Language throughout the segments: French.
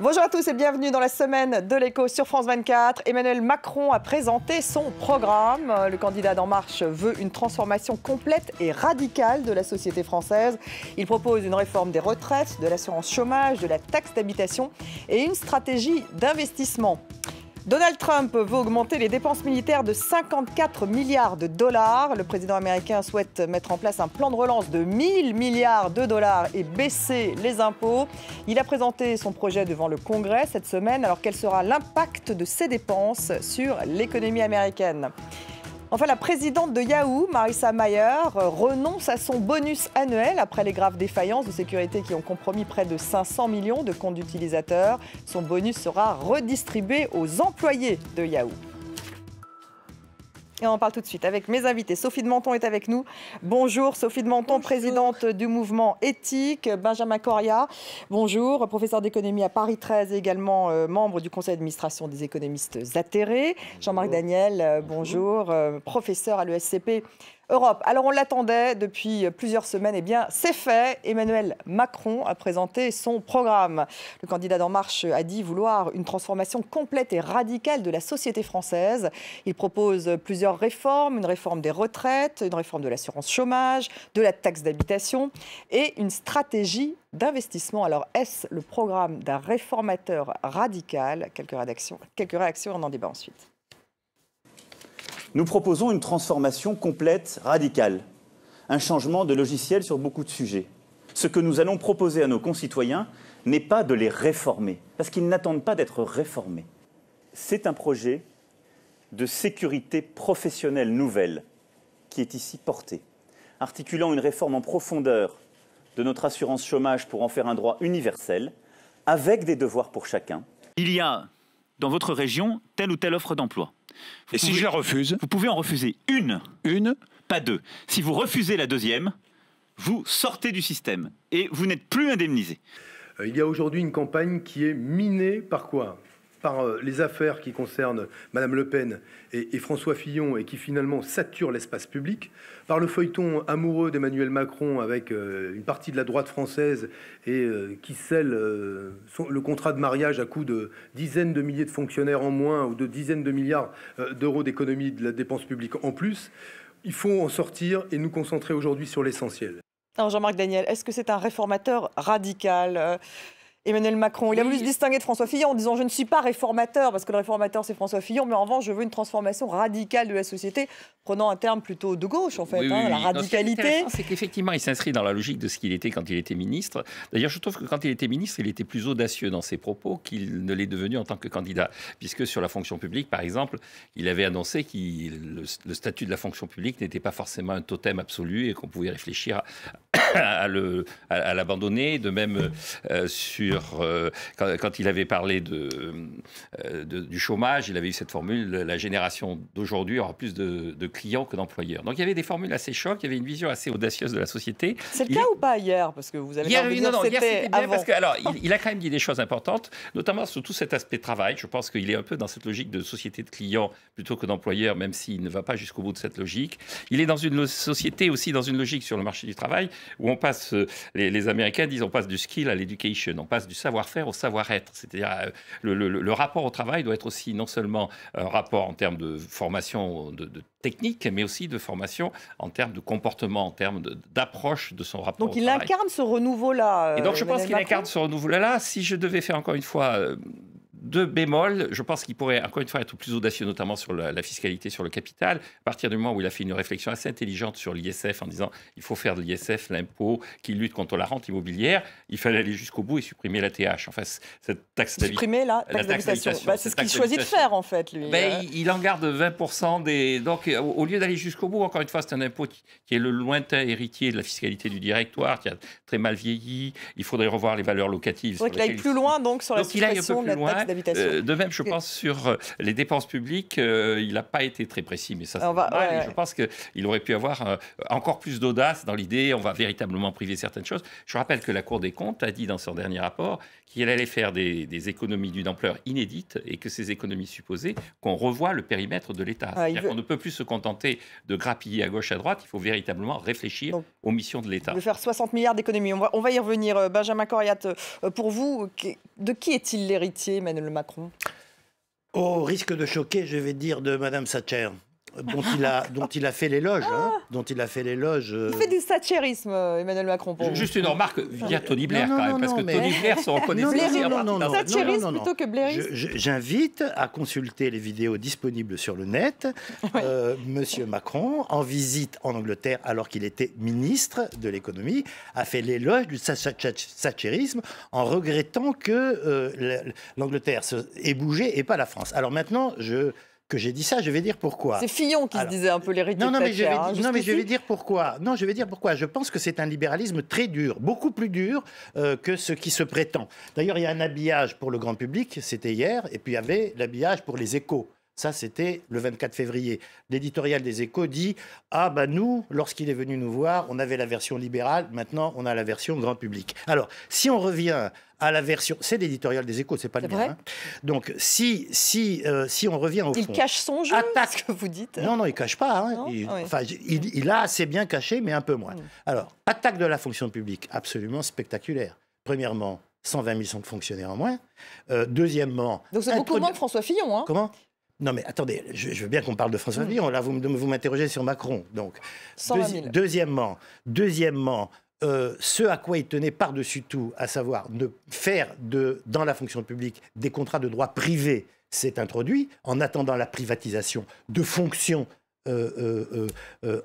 Bonjour à tous et bienvenue dans la semaine de l'écho sur France 24. Emmanuel Macron a présenté son programme. Le candidat d'En Marche veut une transformation complète et radicale de la société française. Il propose une réforme des retraites, de l'assurance chômage, de la taxe d'habitation et une stratégie d'investissement. Donald Trump veut augmenter les dépenses militaires de 54 milliards de dollars. Le président américain souhaite mettre en place un plan de relance de 1000 milliards de dollars et baisser les impôts. Il a présenté son projet devant le Congrès cette semaine. Alors quel sera l'impact de ces dépenses sur l'économie américaine ? Enfin, la présidente de Yahoo, Marissa Mayer, renonce à son bonus annuel après les graves défaillances de sécurité qui ont compromis près de 500 millions de comptes d'utilisateurs. Son bonus sera redistribué aux employés de Yahoo. Et on en parle tout de suite avec mes invités. Sophie de Menton est avec nous. Bonjour Sophie de Menton, présidente du mouvement éthique. Benjamin Corria, bonjour, professeur d'économie à Paris 13 et également membre du conseil d'administration des économistes atterrés. Jean-Marc Daniel, bonjour, professeur à l'ESCP Europe. Alors on l'attendait depuis plusieurs semaines, eh bien c'est fait. Emmanuel Macron a présenté son programme. Le candidat d'En Marche a dit vouloir une transformation complète et radicale de la société française. Il propose plusieurs réformes, une réforme des retraites, une réforme de l'assurance chômage, de la taxe d'habitation et une stratégie d'investissement. Alors est-ce le programme d'un réformateur radical ? Quelques réactions, on en débat ensuite. Nous proposons une transformation complète, radicale, un changement de logiciel sur beaucoup de sujets. Ce que nous allons proposer à nos concitoyens n'est pas de les réformer, parce qu'ils n'attendent pas d'être réformés. C'est un projet de sécurité professionnelle nouvelle qui est ici porté, articulant une réforme en profondeur de notre assurance chômage pour en faire un droit universel, avec des devoirs pour chacun. Il y a dans votre région telle ou telle offre d'emploi. Et si je la refuse ? Vous pouvez en refuser une, pas deux. Si vous refusez la deuxième, vous sortez du système et vous n'êtes plus indemnisé. Il y a aujourd'hui une campagne qui est minée par quoi ? Par les affaires qui concernent Madame Le Pen et François Fillon et qui finalement saturent l'espace public, par le feuilleton amoureux d'Emmanuel Macron avec une partie de la droite française et qui scelle le contrat de mariage à coût de dizaines de milliers de fonctionnaires en moins ou de dizaines de milliards d'euros d'économie de la dépense publique en plus. Il faut en sortir et nous concentrer aujourd'hui sur l'essentiel. Alors Jean-Marc Daniel, est-ce que c'est un réformateur radical Emmanuel Macron, il a voulu se distinguer de François Fillon en disant « je ne suis pas réformateur » parce que le réformateur c'est François Fillon, mais en revanche je veux une transformation radicale de la société, prenant un terme plutôt de gauche en fait, la radicalité. C'est qu'effectivement il s'inscrit dans la logique de ce qu'il était quand il était ministre. D'ailleurs je trouve que quand il était ministre, il était plus audacieux dans ses propos qu'il ne l'est devenu en tant que candidat, puisque sur la fonction publique par exemple, il avait annoncé que le statut de la fonction publique n'était pas forcément un totem absolu et qu'on pouvait réfléchir à l'abandonner, de même quand il avait parlé du chômage, il avait eu cette formule, la génération d'aujourd'hui aura plus de clients que d'employeurs. Donc il y avait des formules assez chocs, il y avait une vision assez audacieuse de la société. C'est le cas ou pas hier ? Parce que vous avez hier, c'était avant. Parce que, alors, il a quand même dit des choses importantes, notamment sur tout cet aspect travail. Je pense qu'il est un peu dans cette logique de société de clients plutôt que d'employeurs, même s'il ne va pas jusqu'au bout de cette logique. Il est dans une société aussi, dans une logique sur le marché du travail, où on passe, les Américains disent, on passe du skill à l'education, on passe du savoir-faire au savoir-être. C'est-à-dire le rapport au travail doit être aussi non seulement un rapport en termes de formation de technique, mais aussi de formation en termes de comportement, en termes d'approche de son rapport au travail. Donc il incarne ce renouveau-là. Et donc je pense qu'il incarne ce renouveau-là. Si je devais faire encore une fois deux bémols, je pense qu'il pourrait encore une fois être plus audacieux, notamment sur la fiscalité sur le capital, à partir du moment où il a fait une réflexion assez intelligente sur l'ISF en disant il faut faire de l'ISF l'impôt qui lutte contre la rente immobilière, il fallait aller jusqu'au bout et supprimer la TH. Enfin, cette taxe d'habitation. Supprimer la taxe d'habitation. C'est ce qu'il choisit de faire en fait, lui. Il en garde 20% des... Donc au lieu d'aller jusqu'au bout, encore une fois, c'est un impôt qui est le lointain héritier de la fiscalité du directoire, qui a très mal vieilli. Il faudrait revoir les valeurs locatives. Il faudrait qu'il aille plus loin donc sur la suppression de la taxe d'habitation. invitation. De même, je pense, sur les dépenses publiques, il n'a pas été très précis, mais ça, c'est normal. Et je pense qu'il aurait pu avoir encore plus d'audace dans l'idée, on va véritablement priver certaines choses. Je rappelle que la Cour des comptes a dit dans son dernier rapport qu'il allait faire des économies d'une ampleur inédite et que ces économies supposaient qu'on revoie le périmètre de l'État. C'est-à-dire qu'on ne peut plus se contenter de grappiller à gauche, à droite, il faut véritablement réfléchir aux missions de l'État. Il veut faire 60 milliards d'économies. On va y revenir. Benjamin Coriat, pour vous, de qui est-il l'héritier, Emmanuel Macron? Au risque de choquer, je vais dire de Madame Thatcher. Dont il a fait l'éloge. Il fait du thatcherisme, Emmanuel Macron. Pour Juste une remarque, via Tony Blair quand même, parce que Tony Blair se reconnaît aussi. Thatcherisme plutôt que blairisme. J'invite à consulter les vidéos disponibles sur le net. Monsieur Macron, en visite en Angleterre, alors qu'il était ministre de l'économie, a fait l'éloge du thatcherisme en regrettant que l'Angleterre ait bougé et pas la France. Alors maintenant, que j'ai dit ça, je vais dire pourquoi. C'est Fillon qui se disait un peu l'héritier de Thatcher. Je vais dire pourquoi. Non, je vais dire pourquoi. Je pense que c'est un libéralisme très dur, beaucoup plus dur que ce qui se prétend. D'ailleurs, il y a un habillage pour le grand public, c'était hier, et puis il y avait l'habillage pour les Échos. Ça, c'était le 24 février. L'éditorial des Échos dit « Ah, bah nous, lorsqu'il est venu nous voir, on avait la version libérale, maintenant on a la version grand public. » Alors, si on revient à la version... C'est l'éditorial des Échos, c'est pas le mien. Hein. Donc, si on revient au fond... Il cache son jeu, ce que vous dites. Non, il cache pas. Hein. Il a assez bien caché, mais un peu moins. Alors, attaque de la fonction publique, absolument spectaculaire. Premièrement, 120 000 fonctionnaires en moins. Deuxièmement... Donc c'est beaucoup moins que François Fillon. Hein. Comment ? Non, mais attendez, je veux bien qu'on parle de François Fillon. Là, vous m'interrogez sur Macron. Donc, 120 000. Deuxièmement, ce à quoi il tenait par-dessus tout, à savoir de faire dans la fonction publique des contrats de droit privé, s'est introduit en attendant la privatisation de fonctions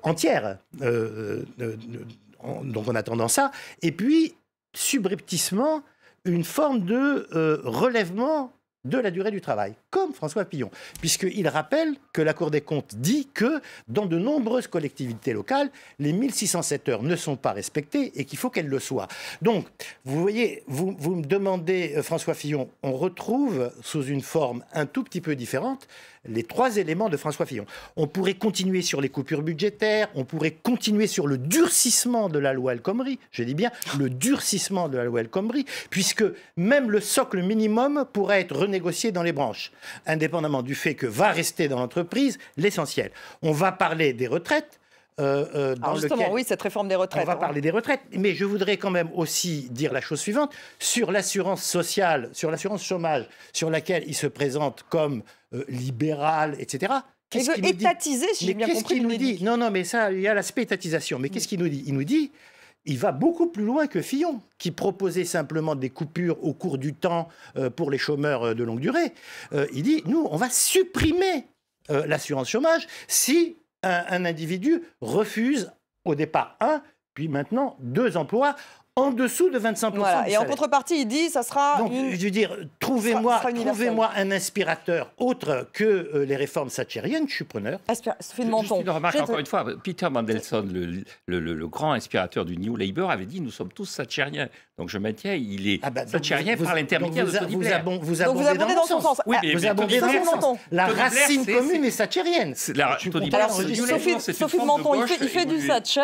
entières. Donc, en attendant ça. Et puis, subrepticement, une forme de relèvement de la durée du travail, comme François Fillon, puisqu'il rappelle que la Cour des comptes dit que dans de nombreuses collectivités locales, les 1607 heures ne sont pas respectées et qu'il faut qu'elles le soient. Donc, vous voyez, vous me demandez, François Fillon, on retrouve sous une forme un tout petit peu différente les trois éléments de François Fillon. On pourrait continuer sur les coupures budgétaires, on pourrait continuer sur le durcissement de la loi El Khomri, je dis bien le durcissement de la loi El Khomri, puisque même le socle minimum pourrait être renégocié dans les branches, indépendamment du fait que va rester dans l'entreprise l'essentiel. On va parler des retraites. Alors justement, oui, cette réforme des retraites. On va parler des retraites, mais je voudrais quand même aussi dire la chose suivante. Sur l'assurance sociale, sur l'assurance chômage, sur laquelle il se présente comme libéral, etc. Il veut étatiser, si j'ai bien compris. Qu'est-ce qu'il nous dit ? Non, mais ça, il y a l'aspect étatisation. Mais qu'est-ce qu'il nous dit ? Il nous dit, il va beaucoup plus loin que Fillon, qui proposait simplement des coupures au cours du temps pour les chômeurs de longue durée. Il dit, nous, on va supprimer l'assurance chômage si un individu refuse au départ 1, puis maintenant 2 emplois en dessous de 25% voilà. du Et salaire. En contrepartie, il dit ça sera. Donc, je veux dire, trouvez-moi un inspirateur autre que les réformes thatchériennes, je suis preneur. Sophie de Menton. Juste une remarque, encore une fois, Peter Mandelson, le grand inspirateur du New Labour, avait dit nous sommes tous thatchériens. Donc je maintiens, il est thatchérien par l'intermédiaire de Tony Blair. Vous abondez dans son sens. Oui, mais vous abondez dans son sens. La racine commune est thatchérienne. Tony Blair, Sophie de Menton, il fait du Thatcher.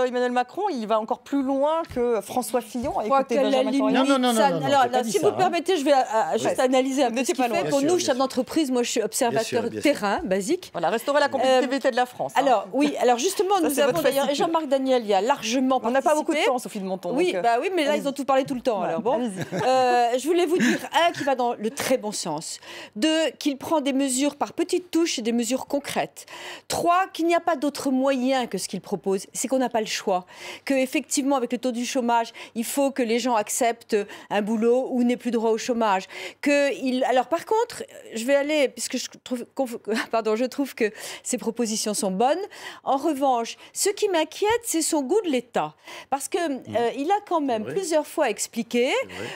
Emmanuel Macron, il va encore plus loin que François Fillon. Non. Alors, si vous le permettez, je vais juste analyser un peu ce qu'il fait. Pour nous, chef d'entreprise, moi je suis observateur terrain, basique. Voilà, restaurer la compétitivité de la France. Alors, oui, alors justement, nous avons d'ailleurs, et Jean-Marc Daniel y a largement participé. On n'a pas beaucoup de temps, Sophie de Menton. Oui, mais là, ils ont tout parlé tout le temps. Alors bon, je voulais vous dire, qui va dans le très bon sens. 2, qu'il prend des mesures par petites touches et des mesures concrètes. 3, qu'il n'y a pas d'autre moyen que ce qu'il propose. C'est qu'on n'a pas le choix. Qu'effectivement, avec le taux du chômage, il faut que les gens acceptent un boulot ou n'aient plus droit au chômage. Alors par contre, je vais aller, puisque je trouve que ces propositions sont bonnes. En revanche, ce qui m'inquiète, c'est son goût de l'État. Parce qu'il a quand même plusieurs fois expliqué,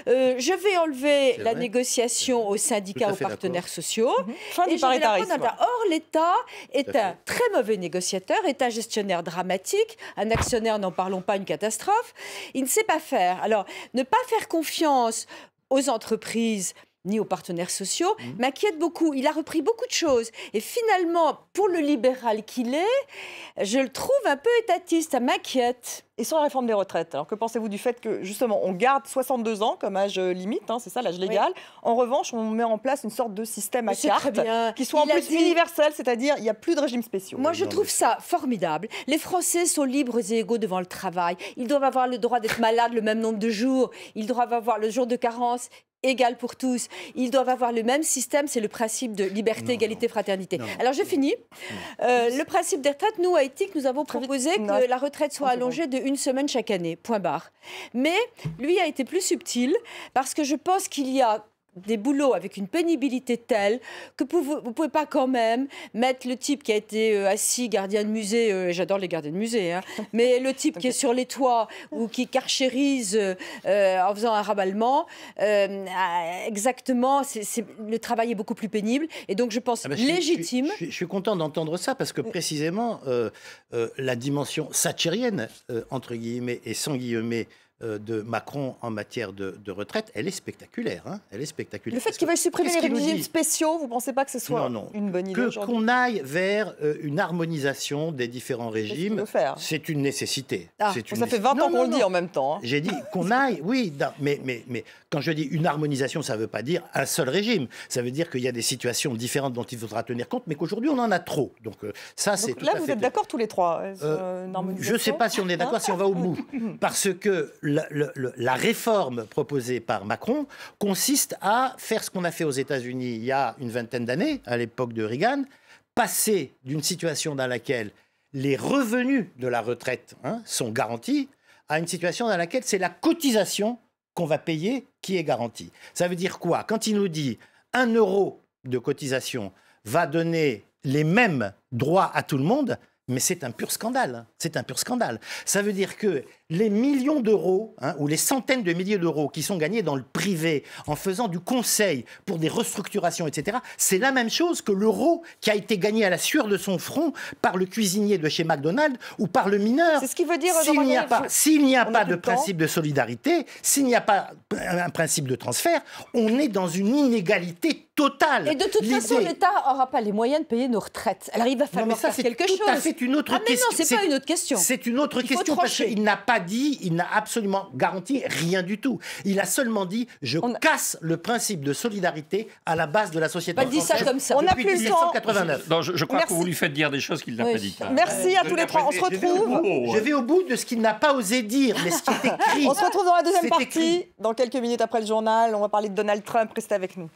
je vais enlever la négociation aux syndicats, aux partenaires sociaux. Fin du paritarisme. Or, l'État est un très mauvais négociateur, est un gestionnaire dramatique, un actionnaire, n'en parlons pas, une catastrophe. Il ne sait pas faire. Alors, ne pas faire confiance aux entreprises ni aux partenaires sociaux, m'inquiète beaucoup. Il a repris beaucoup de choses. Et finalement, pour le libéral qu'il est, je le trouve un peu étatiste. Ça m'inquiète. Et sur la réforme des retraites, alors que pensez-vous du fait que, justement, on garde 62 ans comme âge limite, hein, c'est ça, l'âge légal. Oui. En revanche, on met en place une sorte de système à carte qui soit en plus universel, c'est-à-dire il n'y a plus de régimes spéciaux. Moi, je trouve ça formidable. Les Français sont libres et égaux devant le travail. Ils doivent avoir le droit d'être malades le même nombre de jours. Ils doivent avoir le jour de carence égal pour tous. Ils doivent avoir le même système, c'est le principe de liberté, égalité, fraternité. Alors, je finis. Le principe des retraites, nous, à Éthique, nous avons proposé que la retraite soit allongée de 1 semaine chaque année, point barre. Mais lui a été plus subtil, parce que je pense qu'il y a des boulots avec une pénibilité telle que vous ne pouvez pas quand même mettre le type qui a été assis gardien de musée, j'adore les gardiens de musée, hein, mais le type qui est sur les toits ou qui carchérise en faisant un raballement, exactement, le travail est beaucoup plus pénible et donc je pense légitime. Je suis content d'entendre ça parce que précisément la dimension thatchérienne, entre guillemets et sans guillemets, de Macron en matière de retraite, elle est spectaculaire. Hein, elle est spectaculaire. Le fait qu'il veuille supprimer les régimes spéciaux, vous ne pensez pas que ce soit une bonne idée aujourd'hui ? Qu'on aille vers une harmonisation des différents régimes, c'est une nécessité. Ça fait 20 ans qu'on le dit en même temps. Hein. J'ai dit qu'on aille, oui, mais quand je dis une harmonisation, ça ne veut pas dire un seul régime. Ça veut dire qu'il y a des situations différentes dont il faudra tenir compte, mais qu'aujourd'hui, on en a trop. Donc ça, c'est tout à fait... Là, vous êtes d'accord tous les trois une harmonisation ? Je ne sais pas si on est d'accord, si on va au bout. Parce que la réforme proposée par Macron consiste à faire ce qu'on a fait aux États-Unis il y a une vingtaine d'années, à l'époque de Reagan, passer d'une situation dans laquelle les revenus de la retraite sont garantis à une situation dans laquelle c'est la cotisation qu'on va payer qui est garantie. Ça veut dire quoi ? Quand il nous dit 1 euro de cotisation va donner les mêmes droits à tout le monde, mais c'est un pur scandale. C'est un pur scandale. Ça veut dire que les millions d'euros ou les centaines de milliers d'euros qui sont gagnés dans le privé en faisant du conseil pour des restructurations, etc., c'est la même chose que l'euro qui a été gagné à la sueur de son front par le cuisinier de chez McDonald's ou par le mineur. C'est ce qui veut dire... S'il n'y a pas de principe de solidarité, s'il n'y a pas un principe de transfert, on est dans une inégalité totale. Et de toute façon, l'État n'aura pas les moyens de payer nos retraites. Alors il va falloir faire quelque chose. C'est une autre question. Mais non, c'est pas une autre question. C'est une autre question parce qu'il n'a pas dit, il n'a absolument garanti rien du tout. Il a seulement dit, casse le principe de solidarité à la base de la société. Pas dit ça comme ça. On n'a plus le temps. Non, je crois que vous lui faites dire des choses qu'il n'a pas dites. Merci à tous les trois. On se retrouve. Je vais au bout de ce qu'il n'a pas osé dire, mais ce qui est écrit. On se retrouve dans la deuxième partie, dans quelques minutes après le journal. On va parler de Donald Trump. Restez avec nous.